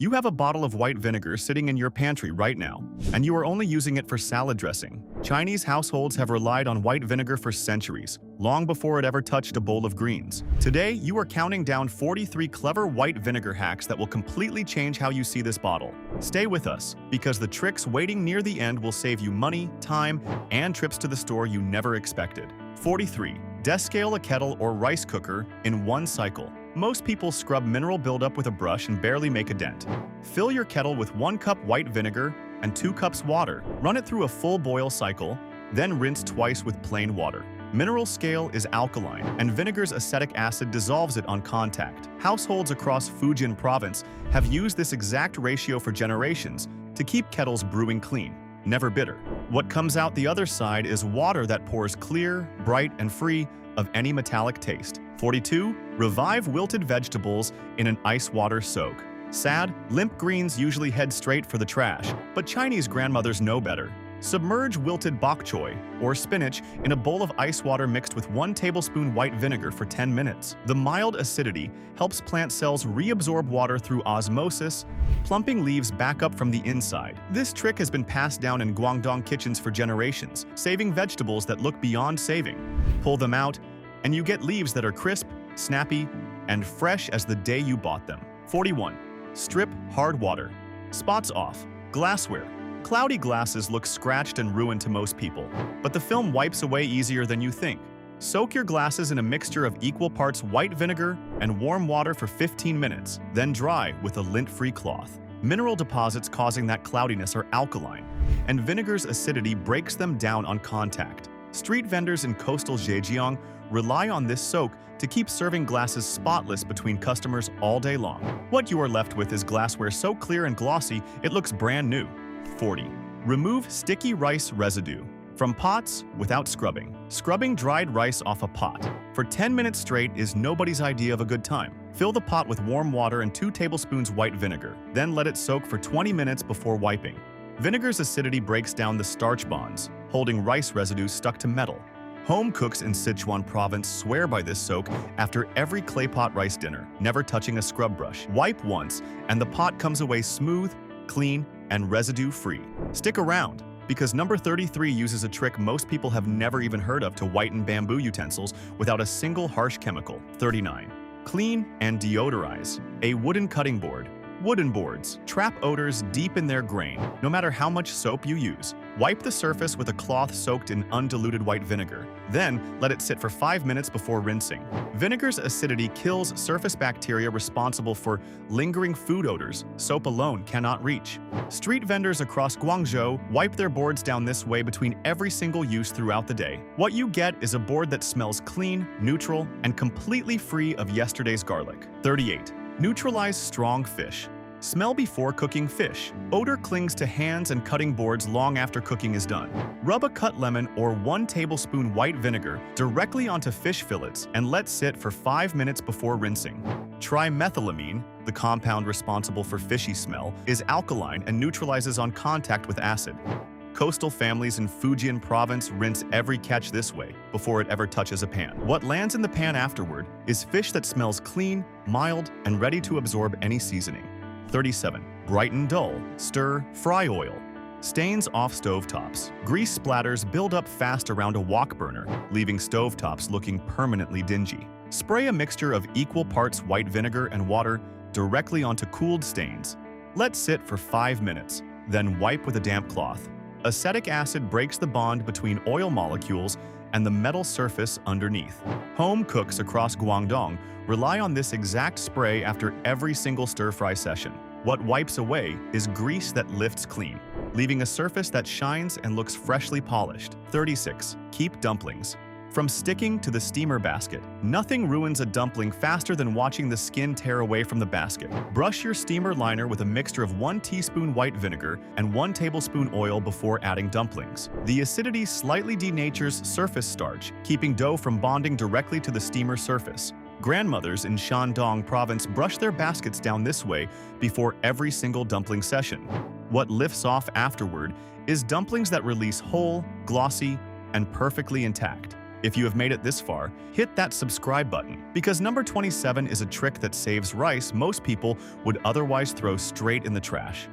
You have a bottle of white vinegar sitting in your pantry right now, and you are only using it for salad dressing. Chinese households have relied on white vinegar for centuries, long before it ever touched a bowl of greens. Today, you are counting down 43 clever white vinegar hacks that will completely change how you see this bottle. Stay with us, because the tricks waiting near the end will save you money, time, and trips to the store you never expected. 43. Descale a kettle or rice cooker in one cycle. Most people scrub mineral buildup with a brush and barely make a dent. Fill your kettle with 1 cup white vinegar and 2 cups water. Run it through a full boil cycle, then rinse twice with plain water. Mineral scale is alkaline, and vinegar's acetic acid dissolves it on contact. Households across Fujian province have used this exact ratio for generations to keep kettles brewing clean, never bitter. What comes out the other side is water that pours clear, bright, and free of any metallic taste. 42. Revive wilted vegetables in an ice water soak. Sad, limp greens usually head straight for the trash, but Chinese grandmothers know better. Submerge wilted bok choy, or spinach, in a bowl of ice water mixed with 1 tablespoon white vinegar for 10 minutes. The mild acidity helps plant cells reabsorb water through osmosis, plumping leaves back up from the inside. This trick has been passed down in Guangdong kitchens for generations, saving vegetables that look beyond saving. Pull them out, and you get leaves that are crisp, snappy, and fresh as the day you bought them. 41. Strip hard water. Spots off. Glassware. Cloudy glasses look scratched and ruined to most people, but the film wipes away easier than you think. Soak your glasses in a mixture of equal parts white vinegar and warm water for 15 minutes, then dry with a lint-free cloth. Mineral deposits causing that cloudiness are alkaline, and vinegar's acidity breaks them down on contact. Street vendors in coastal Zhejiang rely on this soak to keep serving glasses spotless between customers all day long. What you are left with is glassware so clear and glossy it looks brand new. 40. Remove sticky rice residue from pots without scrubbing. Scrubbing dried rice off a pot for 10 minutes straight is nobody's idea of a good time. Fill the pot with warm water and 2 tablespoons white vinegar, then let it soak for 20 minutes before wiping. Vinegar's acidity breaks down the starch bonds, holding rice residue stuck to metal. Home cooks in Sichuan province swear by this soak after every clay pot rice dinner, never touching a scrub brush. Wipe once, and the pot comes away smooth, clean, and residue-free. Stick around, because number 33 uses a trick most people have never even heard of to whiten bamboo utensils without a single harsh chemical. 39. Clean and deodorize. A wooden cutting board. Wooden boards trap odors deep in their grain, no matter how much soap you use. Wipe the surface with a cloth soaked in undiluted white vinegar. Then, let it sit for 5 minutes before rinsing. Vinegar's acidity kills surface bacteria responsible for lingering food odors soap alone cannot reach. Street vendors across Guangzhou wipe their boards down this way between every single use throughout the day. What you get is a board that smells clean, neutral, and completely free of yesterday's garlic. 38. Neutralize strong fish. Smell before cooking fish. Odor clings to hands and cutting boards long after cooking is done. Rub a cut lemon or 1 tablespoon white vinegar directly onto fish fillets and let sit for 5 minutes before rinsing. Trimethylamine, the compound responsible for fishy smell, is alkaline and neutralizes on contact with acid. Coastal families in Fujian province rinse every catch this way before it ever touches a pan. What lands in the pan afterward is fish that smells clean, mild, and ready to absorb any seasoning. 37. Brighten dull. Stir, fry oil. Stains off stovetops. Grease splatters build up fast around a wok burner, leaving stovetops looking permanently dingy. Spray a mixture of equal parts white vinegar and water directly onto cooled stains. Let sit for 5 minutes, then wipe with a damp cloth. Acetic acid breaks the bond between oil molecules and the metal surface underneath. Home cooks across Guangdong rely on this exact spray after every single stir-fry session. What wipes away is grease that lifts clean, leaving a surface that shines and looks freshly polished. 36. Keep dumplings. From sticking to the steamer basket, nothing ruins a dumpling faster than watching the skin tear away from the basket. Brush your steamer liner with a mixture of 1 teaspoon white vinegar and 1 tablespoon oil before adding dumplings. The acidity slightly denatures surface starch, keeping dough from bonding directly to the steamer surface. Grandmothers in Shandong province brush their baskets down this way before every single dumpling session. What lifts off afterward is dumplings that release whole, glossy, and perfectly intact. If you have made it this far, hit that subscribe button, because number 27 is a trick that saves rice most people would otherwise throw straight in the trash.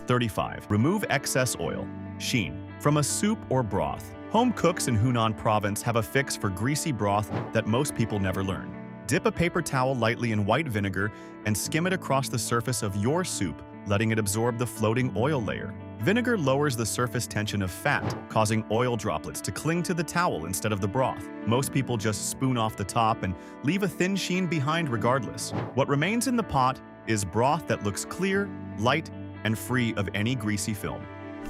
35. Remove excess oil. Sheen. From a soup or broth. Home cooks in Hunan province have a fix for greasy broth that most people never learn. Dip a paper towel lightly in white vinegar and skim it across the surface of your soup, letting it absorb the floating oil layer. Vinegar lowers the surface tension of fat, causing oil droplets to cling to the towel instead of the broth. Most people just spoon off the top and leave a thin sheen behind regardless. What remains in the pot is broth that looks clear, light, and free of any greasy film.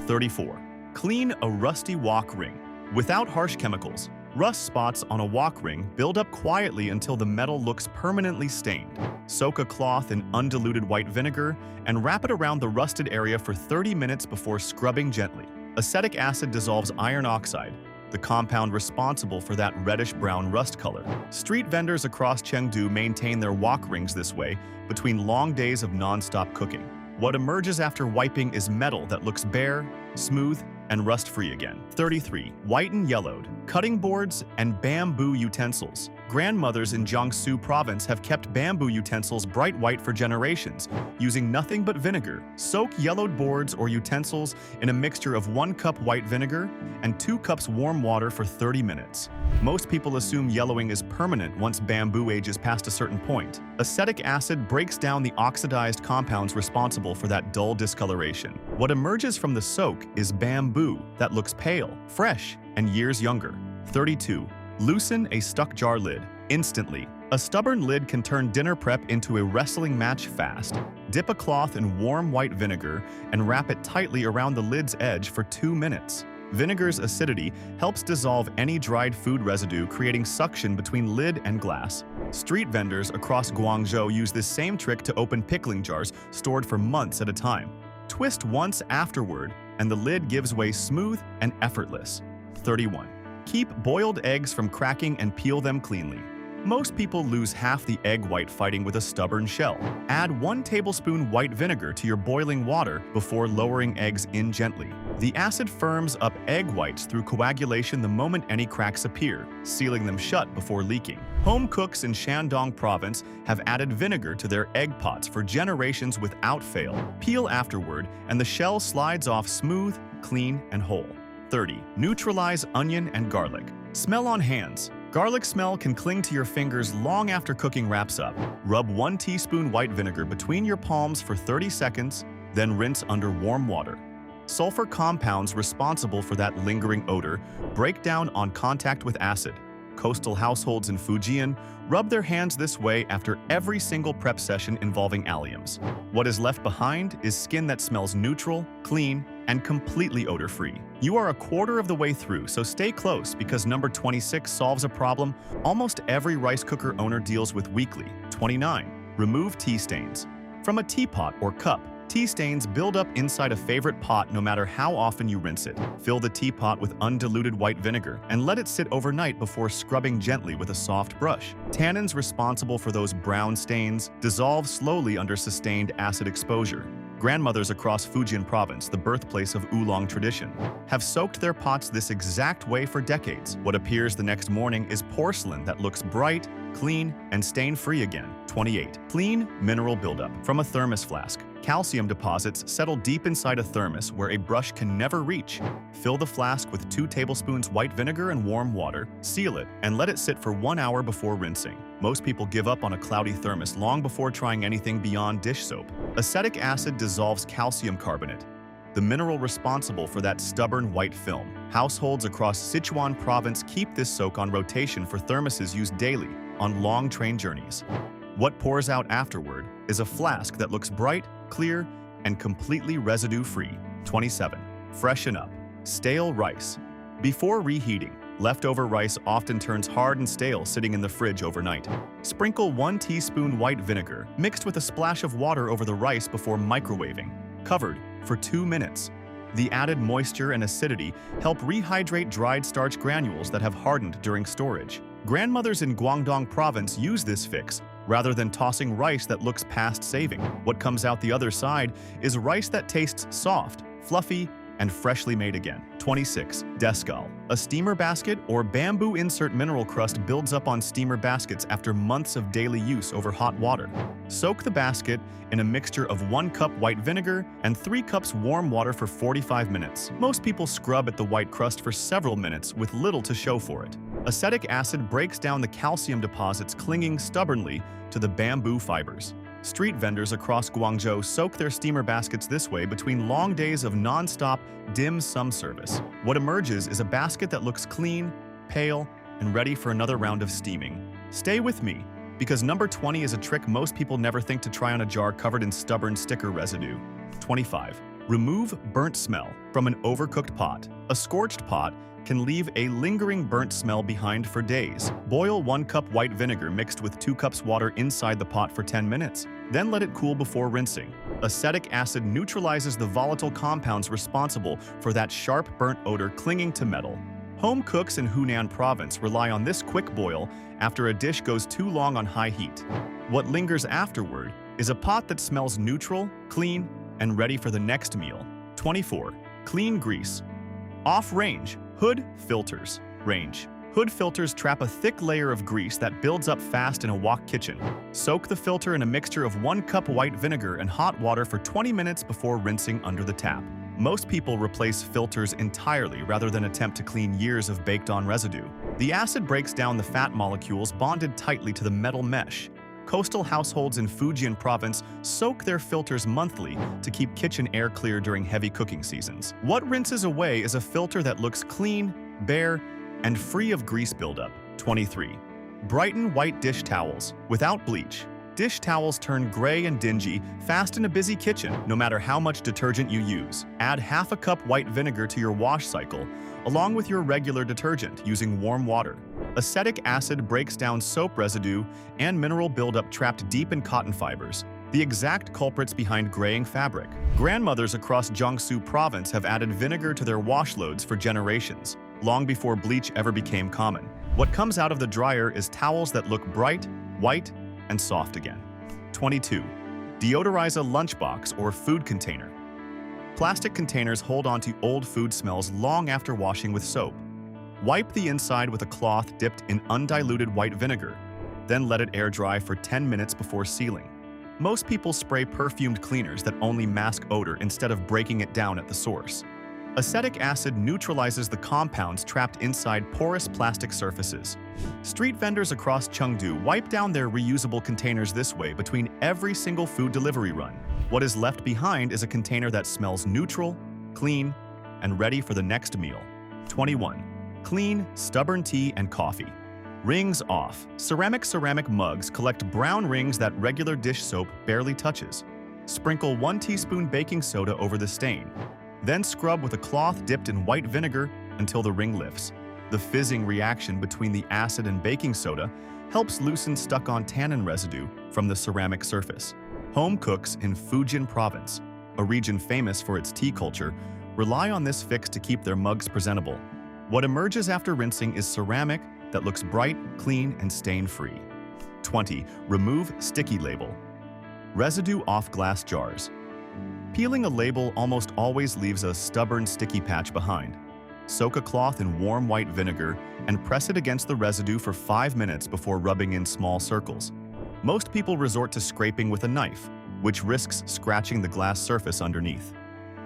34. Clean a rusty wok ring. Without harsh chemicals, rust spots on a wok ring build up quietly until the metal looks permanently stained. Soak a cloth in undiluted white vinegar and wrap it around the rusted area for 30 minutes before scrubbing gently. Acetic acid dissolves iron oxide, the compound responsible for that reddish-brown rust color. Street vendors across Chengdu maintain their wok rings this way between long days of non-stop cooking. What emerges after wiping is metal that looks bare, smooth, and rust-free again. 33. White and yellowed. Cutting boards and bamboo utensils. Grandmothers in Jiangsu province have kept bamboo utensils bright white for generations, using nothing but vinegar. Soak yellowed boards or utensils in a mixture of 1 cup white vinegar and 2 cups warm water for 30 minutes. Most people assume yellowing is permanent once bamboo ages past a certain point. Acetic acid breaks down the oxidized compounds responsible for that dull discoloration. What emerges from the soak is bamboo that looks pale, fresh, and years younger. 32. Loosen a stuck jar lid. Instantly. A stubborn lid can turn dinner prep into a wrestling match fast. Dip a cloth in warm white vinegar and wrap it tightly around the lid's edge for 2 minutes. Vinegar's acidity helps dissolve any dried food residue, creating suction between lid and glass. Street vendors across Guangdong use this same trick to open pickling jars stored for months at a time. Twist once afterward, and the lid gives way smooth and effortless. 31. Keep boiled eggs from cracking and peel them cleanly. Most people lose half the egg white fighting with a stubborn shell. Add 1 tablespoon white vinegar to your boiling water before lowering eggs in gently. The acid firms up egg whites through coagulation the moment any cracks appear, sealing them shut before leaking. Home cooks in Shandong province have added vinegar to their egg pots for generations without fail. Peel afterward, and the shell slides off smooth, clean, and whole. 30. Neutralize onion and garlic. Smell on hands. Garlic smell can cling to your fingers long after cooking wraps up. Rub 1 teaspoon white vinegar between your palms for 30 seconds, then rinse under warm water. Sulfur compounds responsible for that lingering odor break down on contact with acid. Coastal households in Fujian rub their hands this way after every single prep session involving alliums. What is left behind is skin that smells neutral, clean, and completely odor-free. You are a quarter of the way through, so stay close because number 26 solves a problem almost every rice cooker owner deals with weekly. 29. Remove tea stains. From a teapot or cup, tea stains build up inside a favorite pot no matter how often you rinse it. Fill the teapot with undiluted white vinegar and let it sit overnight before scrubbing gently with a soft brush. Tannins responsible for those brown stains dissolve slowly under sustained acid exposure. Grandmothers across Fujian province, the birthplace of oolong tradition, have soaked their pots this exact way for decades. What appears the next morning is porcelain that looks bright, clean, and stain-free again. 28. Clean mineral buildup. From a thermos flask. Calcium deposits settle deep inside a thermos where a brush can never reach. Fill the flask with 2 tablespoons white vinegar and warm water, seal it, and let it sit for 1 hour before rinsing. Most people give up on a cloudy thermos long before trying anything beyond dish soap. Acetic acid dissolves calcium carbonate, the mineral responsible for that stubborn white film. Households across Sichuan province keep this soak on rotation for thermoses used daily on long train journeys. What pours out afterward is a flask that looks bright, clear, and completely residue-free. 27. Freshen up. Stale rice. Before reheating, leftover rice often turns hard and stale sitting in the fridge overnight. Sprinkle 1 teaspoon white vinegar mixed with a splash of water over the rice before microwaving, covered for 2 minutes. The added moisture and acidity help rehydrate dried starch granules that have hardened during storage. Grandmothers in Guangdong province use this fix rather than tossing rice that looks past saving. What comes out the other side is rice that tastes soft, fluffy, and freshly made again. 26. Descale. A steamer basket or bamboo insert mineral crust builds up on steamer baskets after months of daily use over hot water. Soak the basket in a mixture of 1 cup white vinegar and 3 cups warm water for 45 minutes. Most people scrub at the white crust for several minutes with little to show for it. Acetic acid breaks down the calcium deposits clinging stubbornly to the bamboo fibers. Street vendors across Guangdong soak their steamer baskets this way between long days of non-stop dim sum service. What emerges is a basket that looks clean, pale, and ready for another round of steaming. Stay with me, because number 20 is a trick most people never think to try on a jar covered in stubborn sticker residue. 25. Remove burnt smell from an overcooked pot. A scorched pot can leave a lingering burnt smell behind for days. Boil 1 cup white vinegar mixed with 2 cups water inside the pot for 10 minutes. Then let it cool before rinsing. Acetic acid neutralizes the volatile compounds responsible for that sharp burnt odor clinging to metal. Home cooks in Hunan province rely on this quick boil after a dish goes too long on high heat. What lingers afterward is a pot that smells neutral, clean, and ready for the next meal. 24. Clean grease. Off-range. Hood filters. Range. Hood filters trap a thick layer of grease that builds up fast in a wok kitchen. Soak the filter in a mixture of 1 cup white vinegar and hot water for 20 minutes before rinsing under the tap. Most people replace filters entirely rather than attempt to clean years of baked-on residue. The acid breaks down the fat molecules bonded tightly to the metal mesh. Coastal households in Fujian province soak their filters monthly to keep kitchen air clear during heavy cooking seasons. What rinses away is a filter that looks clean, bare, and free of grease buildup. 23. Brighten white dish towels without bleach. Dish towels turn gray and dingy fast in a busy kitchen, no matter how much detergent you use. Add half a cup white vinegar to your wash cycle, along with your regular detergent, using warm water. Acetic acid breaks down soap residue and mineral buildup trapped deep in cotton fibers, the exact culprits behind graying fabric. Grandmothers across Jiangsu province have added vinegar to their wash loads for generations, long before bleach ever became common. What comes out of the dryer is towels that look bright, white, and soft again. 22. Deodorize a lunchbox or food container. Plastic containers hold onto old food smells long after washing with soap. Wipe the inside with a cloth dipped in undiluted white vinegar, then let it air dry for 10 minutes before sealing. Most people spray perfumed cleaners that only mask odor instead of breaking it down at the source. Acetic acid neutralizes the compounds trapped inside porous plastic surfaces. Street vendors across Chengdu wipe down their reusable containers this way between every single food delivery run. What is left behind is a container that smells neutral, clean, and ready for the next meal. 21. Clean, stubborn tea and coffee. Rings off. Ceramic mugs collect brown rings that regular dish soap barely touches. Sprinkle 1 teaspoon baking soda over the stain. Then scrub with a cloth dipped in white vinegar until the ring lifts. The fizzing reaction between the acid and baking soda helps loosen stuck-on tannin residue from the ceramic surface. Home cooks in Fujian province, a region famous for its tea culture, rely on this fix to keep their mugs presentable. What emerges after rinsing is ceramic that looks bright, clean, and stain-free. 20. Remove sticky label. Residue off glass jars. Peeling a label almost always leaves a stubborn sticky patch behind. Soak a cloth in warm white vinegar and press it against the residue for 5 minutes before rubbing in small circles. Most people resort to scraping with a knife, which risks scratching the glass surface underneath.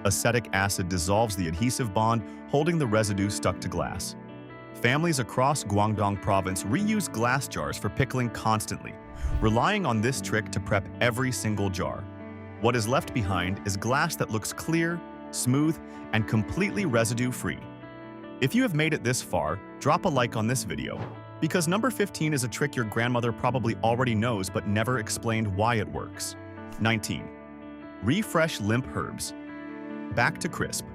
Acetic acid dissolves the adhesive bond, holding the residue stuck to glass. Families across Guangdong province reuse glass jars for pickling constantly, relying on this trick to prep every single jar. What is left behind is glass that looks clear, smooth, and completely residue-free. If you have made it this far, drop a like on this video, because number 15 is a trick your grandmother probably already knows but never explained why it works. 19. Refresh limp herbs. Back to crisp.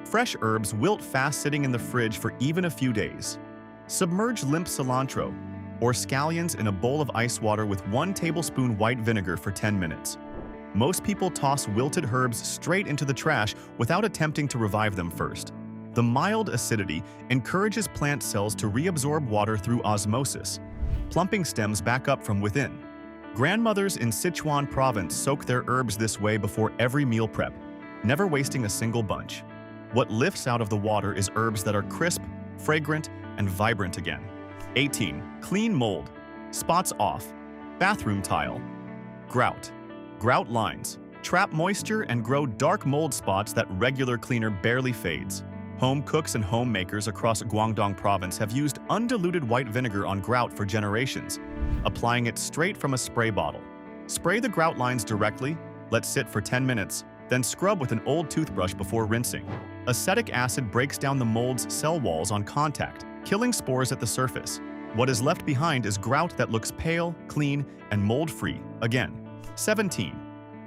Fresh herbs wilt fast sitting in the fridge for even a few days. Submerge limp cilantro or scallions in a bowl of ice water with 1 tablespoon white vinegar for 10 minutes. Most people toss wilted herbs straight into the trash without attempting to revive them first. The mild acidity encourages plant cells to reabsorb water through osmosis, plumping stems back up from within. Grandmothers in Sichuan province soak their herbs this way before every meal prep, never wasting a single bunch. What lifts out of the water is herbs that are crisp, fragrant, and vibrant again. 18. Clean mold. Spots off. Bathroom tile. Grout. Grout lines. Trap moisture and grow dark mold spots that regular cleaner barely fades. Home cooks and homemakers across Guangdong province have used undiluted white vinegar on grout for generations, applying it straight from a spray bottle. Spray the grout lines directly, let sit for 10 minutes, then scrub with an old toothbrush before rinsing. Acetic acid breaks down the mold's cell walls on contact, killing spores at the surface. What is left behind is grout that looks pale, clean, and mold-free again. 17.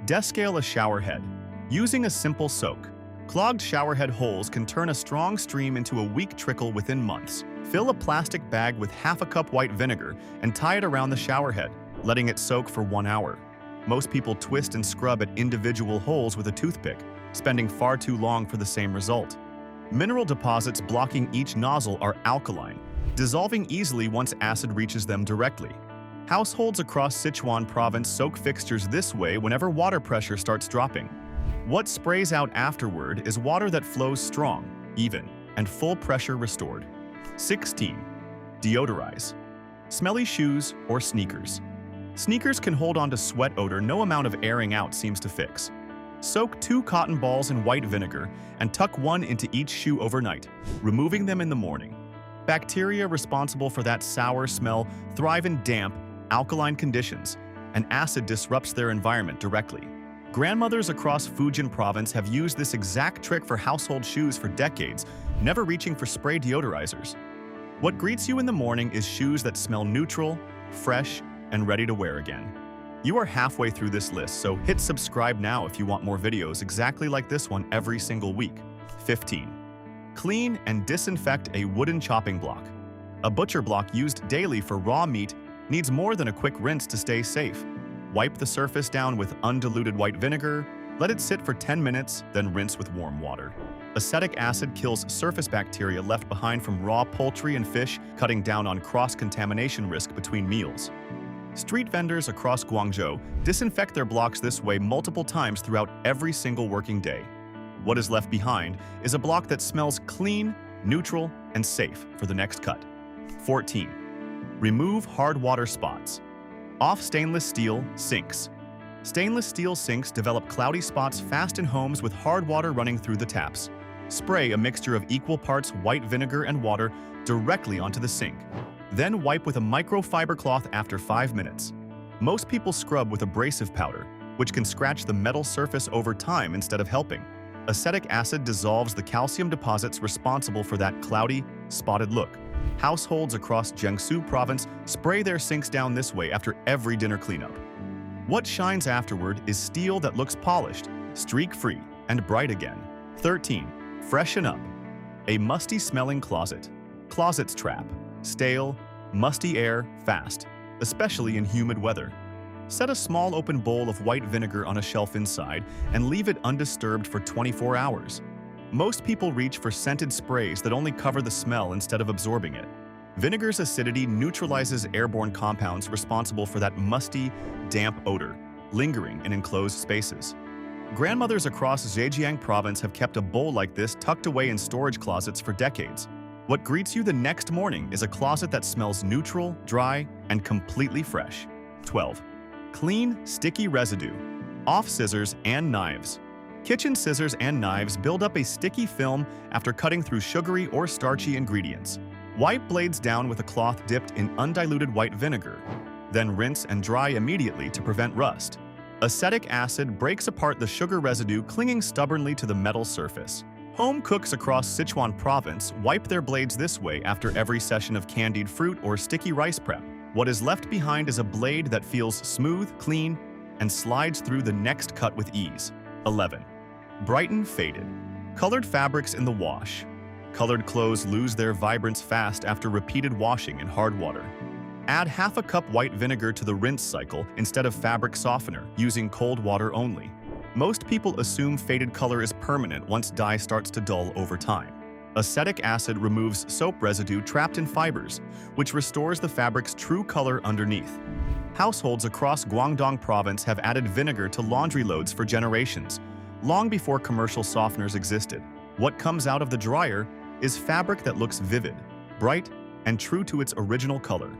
Descale a shower head. Using a simple soak. Clogged showerhead holes can turn a strong stream into a weak trickle within months. Fill a plastic bag with half a cup white vinegar and tie it around the showerhead, letting it soak for 1 hour. Most people twist and scrub at individual holes with a toothpick, spending far too long for the same result. Mineral deposits blocking each nozzle are alkaline, dissolving easily once acid reaches them directly. Households across Sichuan province soak fixtures this way whenever water pressure starts dropping. What sprays out afterward is water that flows strong, even, and full pressure restored. 16. Deodorize. Smelly shoes or sneakers. Sneakers can hold on to sweat odor no amount of airing out seems to fix. Soak 2 cotton balls in white vinegar and tuck one into each shoe overnight, removing them in the morning. Bacteria responsible for that sour smell thrive in damp, alkaline conditions, and acid disrupts their environment directly. Grandmothers across Fujian province have used this exact trick for household shoes for decades, never reaching for spray deodorizers. What greets you in the morning is shoes that smell neutral, fresh, and ready to wear again. You are halfway through this list, so hit subscribe now if you want more videos exactly like this one every single week. 15. Clean and disinfect a wooden chopping block. A butcher block used daily for raw meat needs more than a quick rinse to stay safe. Wipe the surface down with undiluted white vinegar, let it sit for 10 minutes, then rinse with warm water. Acetic acid kills surface bacteria left behind from raw poultry and fish, cutting down on cross-contamination risk between meals. Street vendors across Guangdong disinfect their blocks this way multiple times throughout every single working day. What is left behind is a block that smells clean, neutral, and safe for the next cut. 14. Remove hard water spots. Off stainless steel sinks. Stainless steel sinks develop cloudy spots fast in homes with hard water running through the taps. Spray a mixture of equal parts white vinegar and water directly onto the sink. Then wipe with a microfiber cloth after 5 minutes. Most people scrub with abrasive powder, which can scratch the metal surface over time instead of helping. Acetic acid dissolves the calcium deposits responsible for that cloudy, spotted look. Households across Jiangsu province spray their sinks down this way after every dinner cleanup. What shines afterward is steel that looks polished, streak-free, and bright again. 13. Freshen up. A musty-smelling closet. Closets trap. Stale, musty air fast, especially in humid weather. Set a small open bowl of white vinegar on a shelf inside and leave it undisturbed for 24 hours. Most people reach for scented sprays that only cover the smell instead of absorbing it. Vinegar's acidity neutralizes airborne compounds responsible for that musty, damp odor, lingering in enclosed spaces. Grandmothers across Zhejiang province have kept a bowl like this tucked away in storage closets for decades. What greets you the next morning is a closet that smells neutral, dry, and completely fresh. 12. Clean, sticky residue. Off scissors and knives. Kitchen scissors and knives build up a sticky film after cutting through sugary or starchy ingredients. Wipe blades down with a cloth dipped in undiluted white vinegar. Then rinse and dry immediately to prevent rust. Acetic acid breaks apart the sugar residue clinging stubbornly to the metal surface. Home cooks across Sichuan province wipe their blades this way after every session of candied fruit or sticky rice prep. What is left behind is a blade that feels smooth, clean, and slides through the next cut with ease. 11. Brighten faded. Colored fabrics in the wash. Colored clothes lose their vibrance fast after repeated washing in hard water. Add half a cup white vinegar to the rinse cycle instead of fabric softener, using cold water only. Most people assume faded color is permanent once dye starts to dull over time. Acetic acid removes soap residue trapped in fibers, which restores the fabric's true color underneath. Households across Guangdong province have added vinegar to laundry loads for generations, long before commercial softeners existed. What comes out of the dryer is fabric that looks vivid, bright, and true to its original color.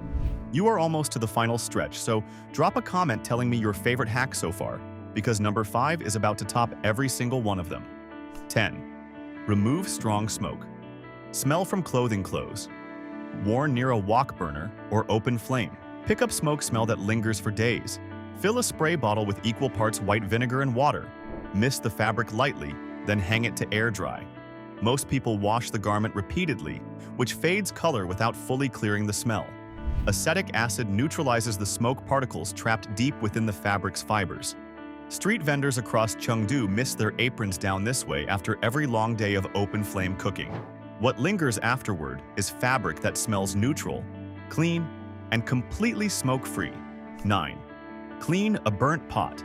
You are almost to the final stretch, so drop a comment telling me your favorite hack so far, because number 5 is about to top every single one of them. 10. Remove strong smoke. Smell from clothing clothes. Worn near a wok burner or open flame. Pick up smoke smell that lingers for days. Fill a spray bottle with equal parts white vinegar and water. Mist the fabric lightly, then hang it to air dry. Most people wash the garment repeatedly, which fades color without fully clearing the smell. Acetic acid neutralizes the smoke particles trapped deep within the fabric's fibers. Street vendors across Chengdu mist their aprons down this way after every long day of open flame cooking. What lingers afterward is fabric that smells neutral, clean, and completely smoke-free. 9. Clean a burnt pot.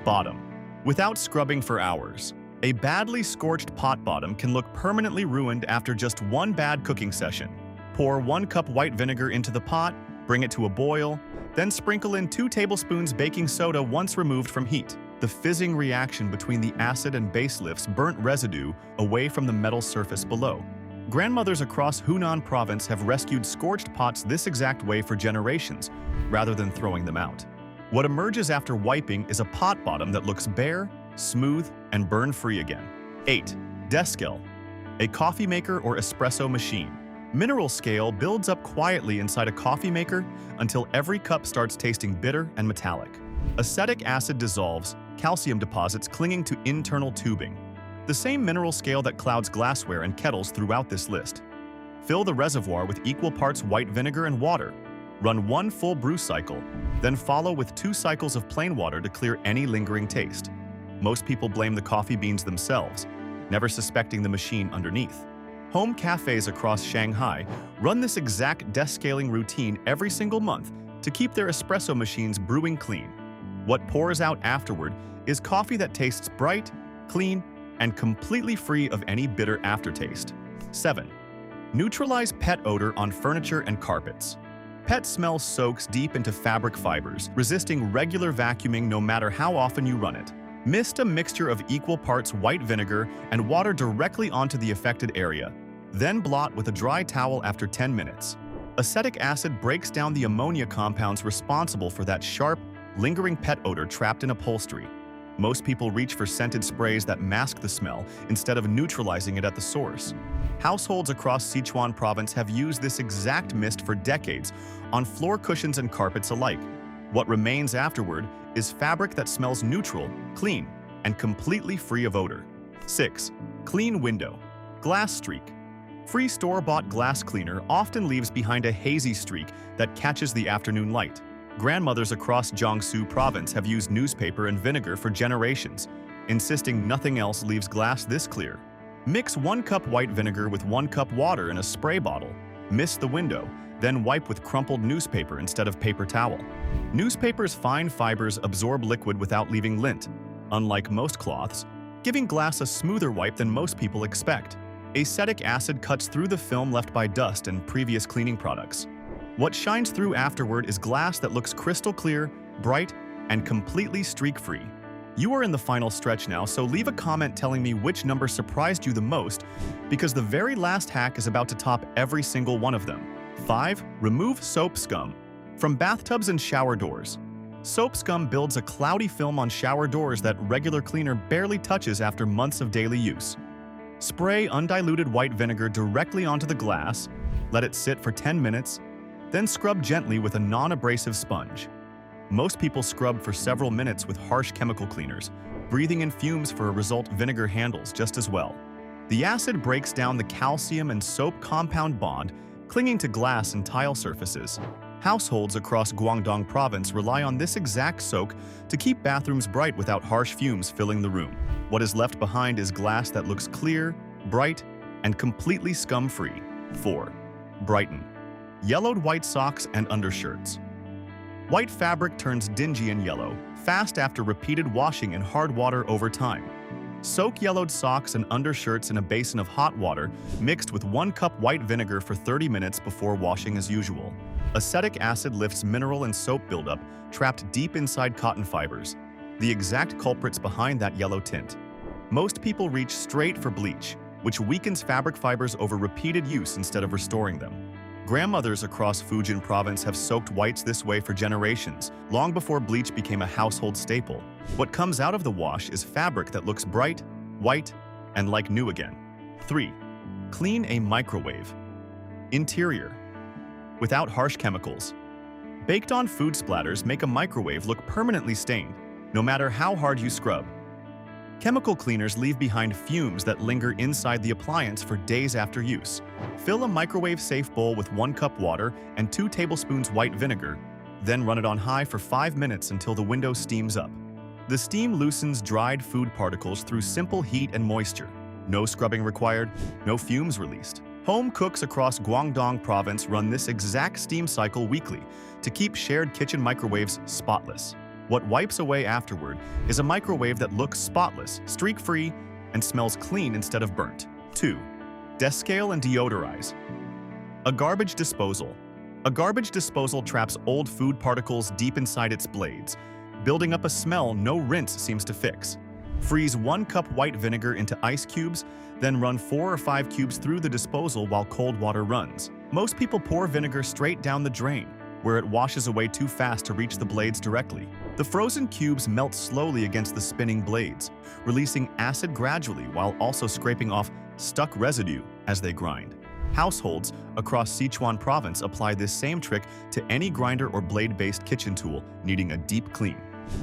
Bottom. Without scrubbing for hours, a badly scorched pot bottom can look permanently ruined after just one bad cooking session. Pour 1 cup white vinegar into the pot, bring it to a boil, then sprinkle in 2 tablespoons baking soda once removed from heat. The fizzing reaction between the acid and base lifts burnt residue away from the metal surface below. Grandmothers across Hunan province have rescued scorched pots this exact way for generations, rather than throwing them out. What emerges after wiping is a pot bottom that looks bare, smooth, and burn-free again. 8. Descale. A coffee maker or espresso machine. Mineral scale builds up quietly inside a coffee maker until every cup starts tasting bitter and metallic. Acetic acid dissolves, calcium deposits clinging to internal tubing. The same mineral scale that clouds glassware and kettles throughout this list. Fill the reservoir with equal parts white vinegar and water. Run 1 full brew cycle, then follow with 2 cycles of plain water to clear any lingering taste. Most people blame the coffee beans themselves, never suspecting the machine underneath. Home cafes across Shanghai run this exact descaling routine every single month to keep their espresso machines brewing clean. What pours out afterward is coffee that tastes bright, clean, and completely free of any bitter aftertaste. 7. Neutralize pet odor on furniture and carpets. Pet smell soaks deep into fabric fibers, resisting regular vacuuming no matter how often you run it. Mist a mixture of equal parts white vinegar and water directly onto the affected area. Then blot with a dry towel after 10 minutes. Acetic acid breaks down the ammonia compounds responsible for that sharp, lingering pet odor trapped in upholstery. Most people reach for scented sprays that mask the smell instead of neutralizing it at the source. Households across Sichuan province have used this exact mist for decades on floor cushions and carpets alike. What remains afterward is fabric that smells neutral, clean, and completely free of odor. 6. Clean window. Glass streak. Free store-bought glass cleaner often leaves behind a hazy streak that catches the afternoon light. Grandmothers across Jiangsu province have used newspaper and vinegar for generations, insisting nothing else leaves glass this clear. Mix 1 cup white vinegar with 1 cup water in a spray bottle. Mist the window, then wipe with crumpled newspaper instead of paper towel. Newspaper's fine fibers absorb liquid without leaving lint, unlike most cloths, giving glass a smoother wipe than most people expect. Acetic acid cuts through the film left by dust and previous cleaning products. What shines through afterward is glass that looks crystal clear, bright, and completely streak-free. You are in the final stretch now, so leave a comment telling me which number surprised you the most, because the very last hack is about to top every single one of them. 5. Remove soap scum. From bathtubs and shower doors. Soap scum builds a cloudy film on shower doors that regular cleaner barely touches after months of daily use. Spray undiluted white vinegar directly onto the glass, let it sit for 10 minutes, then scrub gently with a non-abrasive sponge. Most people scrub for several minutes with harsh chemical cleaners, breathing in fumes for a result vinegar handles just as well. The acid breaks down the calcium and soap compound bond, clinging to glass and tile surfaces. Households across Guangdong province rely on this exact soak to keep bathrooms bright without harsh fumes filling the room. What is left behind is glass that looks clear, bright, and completely scum-free. 4. Brighten. Yellowed white socks and undershirts. White fabric turns dingy and yellow, fast after repeated washing in hard water over time. Soak yellowed socks and undershirts in a basin of hot water mixed with 1 cup white vinegar for 30 minutes before washing as usual. Acetic acid lifts mineral and soap buildup trapped deep inside cotton fibers, the exact culprits behind that yellow tint. Most people reach straight for bleach, which weakens fabric fibers over repeated use instead of restoring them. Grandmothers across Fujian province have soaked whites this way for generations, long before bleach became a household staple. What comes out of the wash is fabric that looks bright, white, and like new again. 3. Clean a microwave. Interior. Without harsh chemicals. Baked-on food splatters make a microwave look permanently stained, no matter how hard you scrub. Chemical cleaners leave behind fumes that linger inside the appliance for days after use. Fill a microwave-safe bowl with 1 cup water and 2 tablespoons white vinegar, then run it on high for 5 minutes until the window steams up. The steam loosens dried food particles through simple heat and moisture. No scrubbing required, no fumes released. Home cooks across Guangdong province run this exact steam cycle weekly to keep shared kitchen microwaves spotless. What wipes away afterward is a microwave that looks spotless, streak-free, and smells clean instead of burnt. 2. Descale and deodorize. A garbage disposal. A garbage disposal traps old food particles deep inside its blades, building up a smell no rinse seems to fix. Freeze 1 cup white vinegar into ice cubes, then run 4 or 5 cubes through the disposal while cold water runs. Most people pour vinegar straight down the drain, where it washes away too fast to reach the blades directly. The frozen cubes melt slowly against the spinning blades, releasing acid gradually while also scraping off stuck residue as they grind. Households across Sichuan province apply this same trick to any grinder or blade-based kitchen tool needing a deep clean.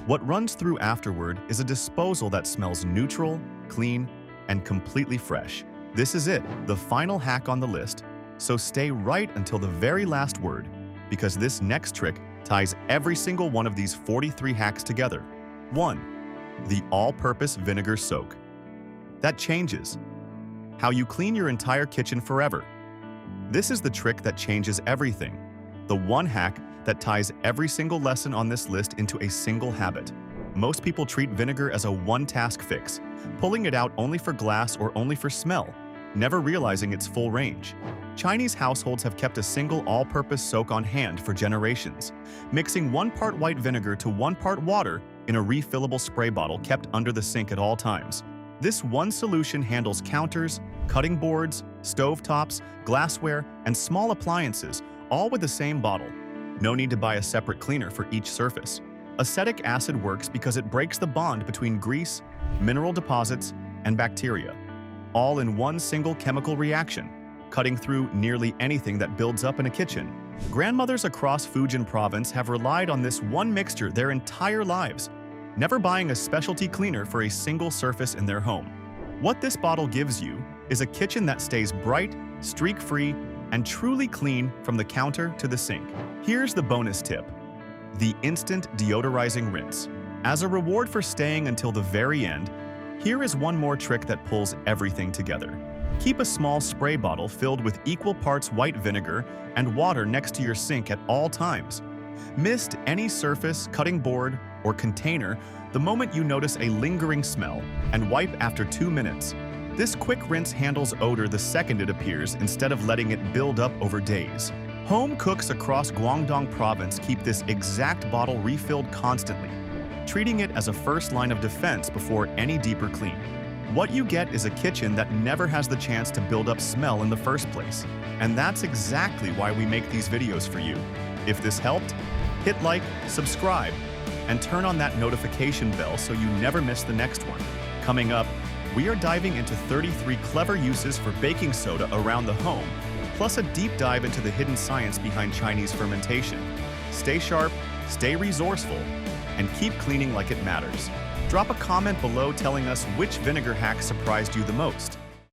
What runs through afterward is a disposal that smells neutral, clean, and completely fresh. This is it, the final hack on the list, so stay right until the very last word, because this next trick ties every single one of these 43 hacks together. 1. The all-purpose vinegar soak. That changes how you clean your entire kitchen forever. This is the trick that changes everything. The one hack that ties every single lesson on this list into a single habit. Most people treat vinegar as a one-task fix, pulling it out only for glass or only for smell, never realizing its full range. Chinese households have kept a single all-purpose soak on hand for generations, mixing 1 part white vinegar to 1 part water in a refillable spray bottle kept under the sink at all times. This one solution handles counters, cutting boards, stovetops, glassware, and small appliances, all with the same bottle. No need to buy a separate cleaner for each surface. Acetic acid works because it breaks the bond between grease, mineral deposits, and bacteria, all in one single chemical reaction, cutting through nearly anything that builds up in a kitchen. Grandmothers across Fujian province have relied on this one mixture their entire lives, never buying a specialty cleaner for a single surface in their home. What this bottle gives you is a kitchen that stays bright, streak-free, and truly clean from the counter to the sink. Here's the bonus tip: the instant deodorizing rinse. As a reward for staying until the very end, here is one more trick that pulls everything together. Keep a small spray bottle filled with equal parts white vinegar and water next to your sink at all times. Mist any surface, cutting board, or container the moment you notice a lingering smell, and wipe after 2 minutes. This quick rinse handles odor the second it appears instead of letting it build up over days. Home cooks across Guangdong province keep this exact bottle refilled constantly, treating it as a first line of defense before any deeper clean. What you get is a kitchen that never has the chance to build up smell in the first place. And that's exactly why we make these videos for you. If this helped, hit like, subscribe, and turn on that notification bell so you never miss the next one. Coming up, we are diving into 33 clever uses for baking soda around the home, plus a deep dive into the hidden science behind Chinese fermentation. Stay sharp, stay resourceful, and keep cleaning like it matters. Drop a comment below telling us which vinegar hack surprised you the most.